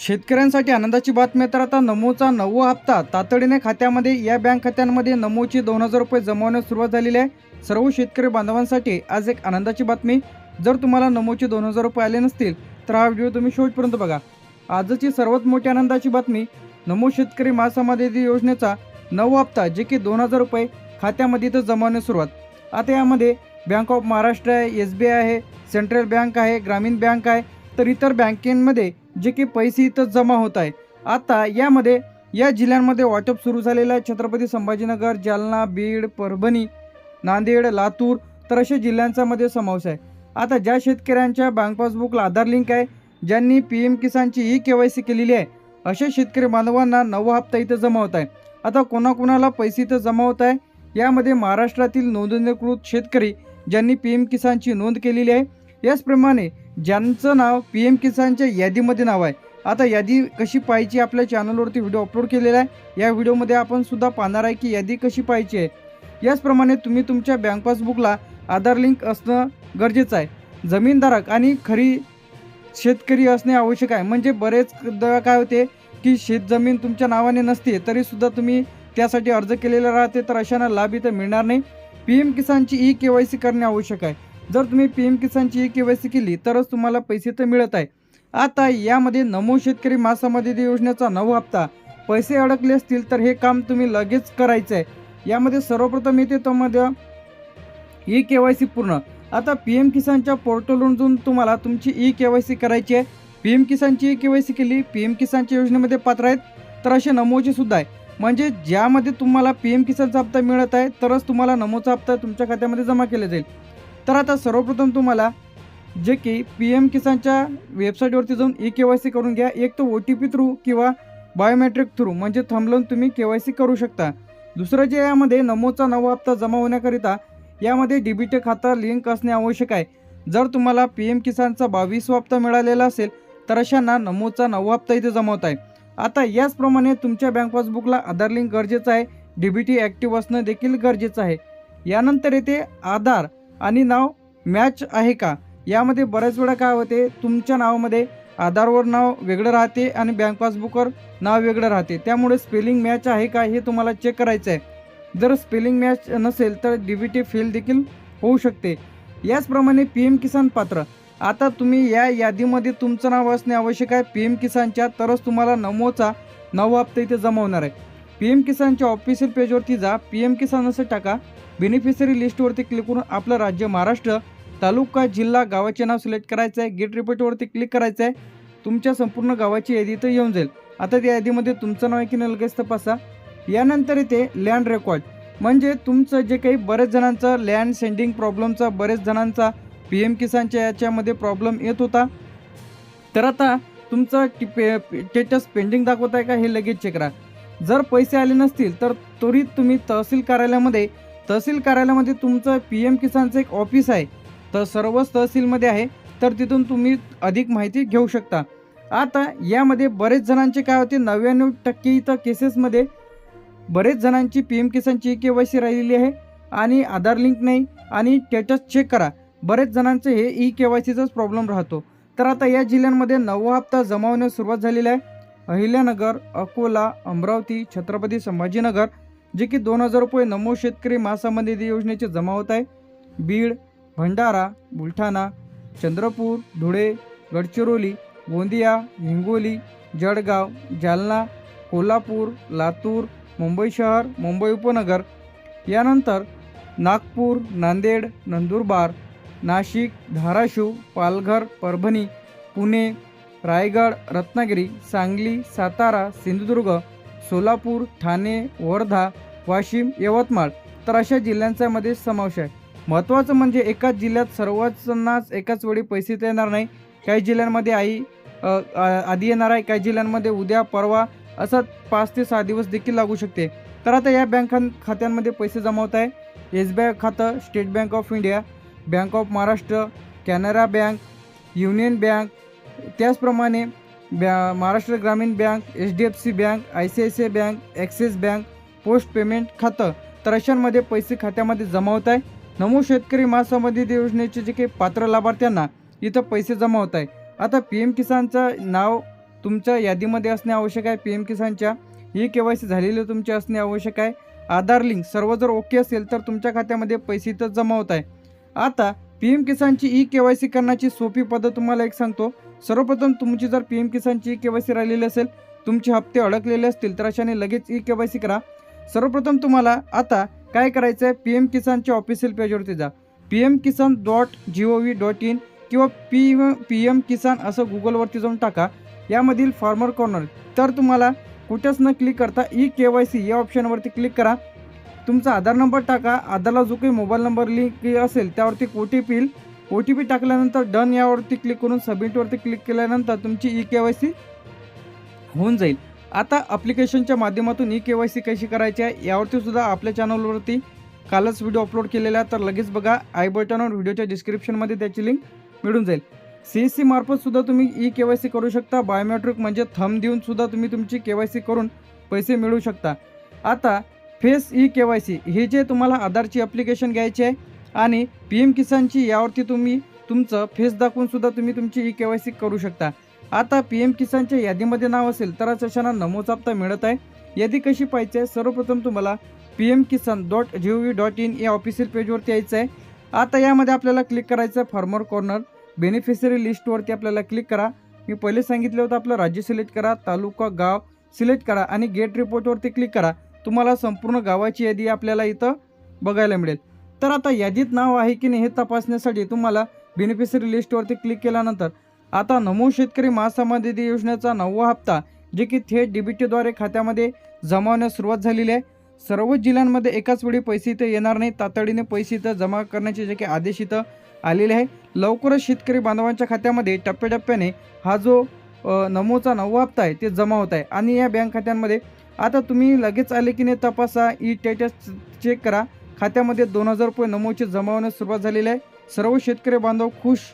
शेतकऱ्यांसाठी आनंदाची बातमी तर आता नमोचा 9वा हप्ता तातडीने खात्यामध्ये या बँक खात्यांमध्ये नमोची 2000 रुपये जमा होण्यास सुरुवात झालेली आहे। सर्व शेतकरी बांधवांसाठी आज एक आनंदाची बातमी। जर तुम्हाला नमोचे 2000 रुपये आले नसतील तर हा व्हिडिओ तुम्ही शेवटपर्यंत बघा। आजची सर्वात मोठी आनंदाची बातमी, नमो शेतकरी महासमाधी योजनेचा 9वा हप्ता जे की 2000 रुपये खात्यामध्ये इथं जमा होण्यास सुरुवात। आता यामध्ये बँक ऑफ महाराष्ट्र आहे, SBI आहे, सेंट्रल बँक आहे, ग्रामीण बँक आहे, तर इतर बँकेमध्ये जे की पैसे इथं जमा होत आहे। आता यामध्ये या जिल्ह्यांमध्ये वाटप सुरू झालेलं आहे। छत्रपती संभाजीनगर, जालना, बीड, परभणी, नांदेड, लातूर तर अशा जिल्ह्यांचा मध्ये समावेश आहे। आता ज्या शेतकऱ्यांच्या बँक पासबुकला आधार लिंक आहे, ज्यांनी PM किसानची KYC केलेली आहे, अशा शेतकरी बांधवांना 9वा हप्ता इथं जमा होत आहे। आता कोणाकोणाला पैसे इथं जमा होत आहे, यामध्ये महाराष्ट्रातील नोंदणीकृत शेतकरी ज्यांनी PM किसानची नोंद केलेली आहे, याचप्रमाणे ज्यांचं नाव PM किसानच्या यादीमध्ये नाव आहे। आता यादी कशी पाहायची, आपल्या चॅनलवरती व्हिडिओ अपलोड केलेला आहे। या व्हिडिओमध्ये आपण सुद्धा पाहणार आहे की यादी कशी पाहायची आहे। याचप्रमाणे तुम्ही तुमच्या बँक पासबुकला आधार लिंक असणं गरजेचं आहे। जमीनधारक आणि खरी शेतकरी असणे आवश्यक आहे। म्हणजे बरेचदा काय होते की शेतजमीन तुमच्या नावाने नसते तरीसुद्धा तुम्ही त्यासाठी अर्ज केलेला राहते, तर अशांना लाभ इथं मिळणार नाही। PM किसानची KYC करणे आवश्यक आहे। जर तुम्ही PM किसानची KYC केली तरच तुम्हाला पैसे तर मिळत आहे। आता यामध्ये नमो शेतकरी महासमाधी योजनेचा 9वा हप्ता पैसे अडकले असतील तर हे काम तुम्ही लगेच करायचं आहे। यामध्ये सर्वप्रथम येते त्यामध्ये KYC पूर्ण। आता PM किसानच्या पोर्टलवरून तुम्हाला तुमची KYC करायची आहे। PM किसानची KYC केली, PM किसानच्या योजनेमध्ये पात्र आहेत, तर असे नमोचे सुद्धा आहे। म्हणजे ज्यामध्ये तुम्हाला PM किसानचा हप्ता मिळत आहे तरच तुम्हाला नमोचा हप्ता तुमच्या खात्यामध्ये जमा केला जाईल। तर आता सर्वप्रथम तुम्हाला जे की PM किसानच्या वेबसाईटवरती जाऊन KYC करून घ्या। एक तर OTP थ्रू किंवा बायोमेट्रिक थ्रू म्हणजे थंब लावून तुम्ही KYC करू शकता। दुसरं जे यामध्ये नमोचा 9वा हप्ता जमा होण्याकरिता यामध्ये DBT खाता लिंक असणे आवश्यक आहे। जर तुम्हाला PM किसानचा 22वा हप्ता मिळालेला असेल तर अशांना नमोचा 9वा हप्ता इथे जमा होत आहे। आता याचप्रमाणे तुमच्या बँक पासबुकला आधार लिंक गरजेचं आहे, DBT ॲक्टिव्ह असणं देखील गरजेचं आहे। यानंतर येते आधार आणि नाव मॅच आहे का। यामध्ये बऱ्याच वेळा काय होते, तुमच्या नावामध्ये आधारवर नाव वेगळं राहते आणि बँक पासबुकवर नाव वेगळं राहते, त्यामुळे स्पेलिंग मॅच आहे का हे तुम्हाला चेक करायचं आहे। जर स्पेलिंग मॅच नसेल तर DBT फेल देखील होऊ शकते। याचप्रमाणे PM किसान पात्र, आता तुम्ही या यादीमध्ये तुमचं नाव असणे आवश्यक आहे PM किसानच्या, तरच तुम्हाला नमोचा 9वा हप्ता इथे जमा होणार आहे। PM किसानच्या ऑफिशियल पेजवरती जा, PM किसान असं टाका, बेनिफिशरी लिस्टवरती क्लिक करून आपलं राज्य महाराष्ट्र, तालुका, जिल्हा, गावाचे नाव सिलेक्ट करायचं आहे। गेट रिपोर्टवरती क्लिक करायचं आहे, तुमच्या संपूर्ण गावाची यादी इथं येऊन जाईल। आता त्या यादीमध्ये तुमचं नाव आहे की नाही लगेच तपासा। यानंतर इथे लँड रेकॉर्ड, म्हणजे तुमचं जे काही बरेच जणांचा लँड सेंडिंग प्रॉब्लेमचा, बरेच जणांचा PM किसानच्या याच्यामध्ये प्रॉब्लेम येत होता, तर आता तुमचं स्टेटस पेंडिंग दाखवत आहे का हे लगेच चेक करा। जर पैसे आले नसतील तर त्वरित तुम्ही तहसील कार्यालयामध्ये तुमचं PM किसानचं एक ऑफिस आहे, तर सर्वच तहसीलमध्ये आहे, तर तिथून तुम्ही अधिक माहिती घेऊ शकता। आता यामध्ये बरेच जणांचे काय होते, 99% इथं केसेसमध्ये बरेच जणांची PM किसानची KYC राहिलेली आहे आणि आधार लिंक नाही आणि स्टेटस चेक करा, बरेच जणांचे हे KYCचाच प्रॉब्लेम राहतो। तर आता या जिल्ह्यांमध्ये 9वा हप्ता जमा होण्यास सुरुवात झालेली आहे। अहिल्यानगर, अकोला, अमरावती, छत्रपती संभाजीनगर जे की 2000 रुपये नमो शेतकरी महासमाधी योजनेचे जमा होत आहे। बीड, भंडारा, बुलढाणा, चंद्रपूर, धुळे, गडचिरोली, गोंदिया, हिंगोली, जळगाव, जालना, कोल्हापूर, लातूर, मुंबई शहर, मुंबई उपनगर, यानंतर नागपूर, नांदेड, नंदुरबार, नाशिक, धाराशिव, पालघर, परभणी, पुणे, रायगड, रत्नागिरी, सांगली, सातारा, सिंधुदुर्ग, सोलापूर, ठाणे, वर्धा, वाशिम, यवतमाळ तर अशा जिल्ह्यांचा मध्ये समावेश आहे। महत्त्वाचं म्हणजे एकाच जिल्ह्यात सर्वांनाच एकाच वेळी पैसे येणार नाही। काही जिल्ह्यांमध्ये आधी येणार आहे, काही जिल्ह्यांमध्ये उद्या परवा, असं 5 ते 6 दिवस देखील लागू शकते। तर आता या बँक खात्यांमध्ये पैसे जमा होत आहे। SBI खातं, state bank of India, bank of Maharashtra, Canara bank, union bank, त्याचप्रमाणे महाराष्ट्र ग्रामीण bank, HDFC bank, ICICI bank, axis bank, post payment खातं, तर अशांमध्ये पैसे खात्यामध्ये जमा होत आहे। नमो शेतकरी महासमाधी योजनेचे जे काही पात्र लाभार्थ्यांना इथं पैसे जमा होत आहे। आता PM किसानचं नाव तुमच्या यादीमध्ये असणे आवश्यक आहे. PM किसानच्या KYC झालेले तुमचे असणे आवश्यक आहे. आधार लिंक सर्व जर ओके असेल तर तुमच्या खात्यामध्ये पैसे इथं जमा होत आहे. आता PM किसानची KYC करण्याची सोपी पद्धत तुम्हाला एक सांगतो. सर्वप्रथम तुमची जर PM किसानची KYC राहिलेली असेल, तुमचे हप्ते अडकलेले असतील तर अशाने लगेच KYC करा. सर्वप्रथम तुम्हाला आता काय करायचं आहे, PM किसानच्या ऑफिशियल पेजवरती जा. pmkisan.gov.in किंवा PM किसान असं गुगलवरती जाऊन टाका. यामधील फार्मर कॉर्नर तर तुम्हाला कुठेच न क्लिक करता KYC या ऑप्शनवरती क्लिक करा. तुमचा आधार नंबर टाका. आधारला जो काही मोबाईल नंबर लिंक असेल त्यावरती OTP येईल. OTP टाकल्यानंतर डन यावरती क्लिक करून सबमिटवरती क्लिक केल्यानंतर तुमची KYC होऊन जाईल. आता ॲप्लिकेशनच्या माध्यमातून KYC कशी करायची आहे यावरती सुद्धा आपल्या चॅनलवरती कालच व्हिडिओ अपलोड केलेला आहे. तर लगेच बघा, आय बटनवर व्हिडिओच्या डिस्क्रिप्शनमध्ये त्याची लिंक मिळून जाईल. CSC मार्फत सुद्धा तुम्ही KYC करू शकता. बायोमेट्रिक म्हणजे थंब देऊन सुद्धा तुम्ही तुमची KYC करून पैसे मिळवू शकता. आता फेस KYC हे जे तुम्हाला आधारची ॲप्लिकेशन घ्यायची आहे आणि PM किसानची यावरती तुम्ही तुमचं फेस दाखवून सुद्धा तुम्ही तुमची KYC करू शकता. आता PM किसानच्या यादीमध्ये नाव असेल तरच अशांना नमोचा हप्ता मिळत आहे. यादी कशी पाहायची आहे, सर्वप्रथम तुम्हाला pmkisan.gov.in या ऑफिशियल पेजवरती यायचं आहे. आता यामध्ये आपल्याला क्लिक करायचं आहे फार्मर कॉर्नर. बेनिफिशरी लिस्टवरती आपल्याला क्लिक करा. मी पहिले सांगितलं होतं आपलं राज्य सिलेक्ट करा, तालुका गाव सिलेक्ट करा आणि गेट रिपोर्टवरती क्लिक करा. तुम्हाला संपूर्ण गावाची यादी आपल्याला इथं बघायला मिळेल. तर आता यादीत नाव आहे की नाही हे तपासण्यासाठी तुम्हाला बेनिफिशरी लिस्टवरती क्लिक केल्यानंतर आता नमो शेतकरी महासमाधी योजनेचा 9वा हप्ता जे की थेट DBTद्वारे खात्यामध्ये जमा होण्यास सुरुवात झालेली आहे. सर्व जिल्ह्यांमध्ये एकाच वेळी पैसे इथं येणार नाही. तातडीने पैसे इथं जमा करण्याचे जे काही आदेश इथं आलेले आहे. लवकरच शेतकरी बांधवांच्या खात्यामध्ये टप्प्याटप्प्याने हा जो नमोचा 9वा हप्ता आहे ते जमा होत आहे. आणि या बँक खात्यांमध्ये आता तुम्ही लगेच आले की नाही तपासा, स्टेटस चेक करा. खात्यामध्ये 2000 रुपये नमोचे जमा होण्यास सुरुवात झालेली आहे. सर्व शेतकरी बांधव खुश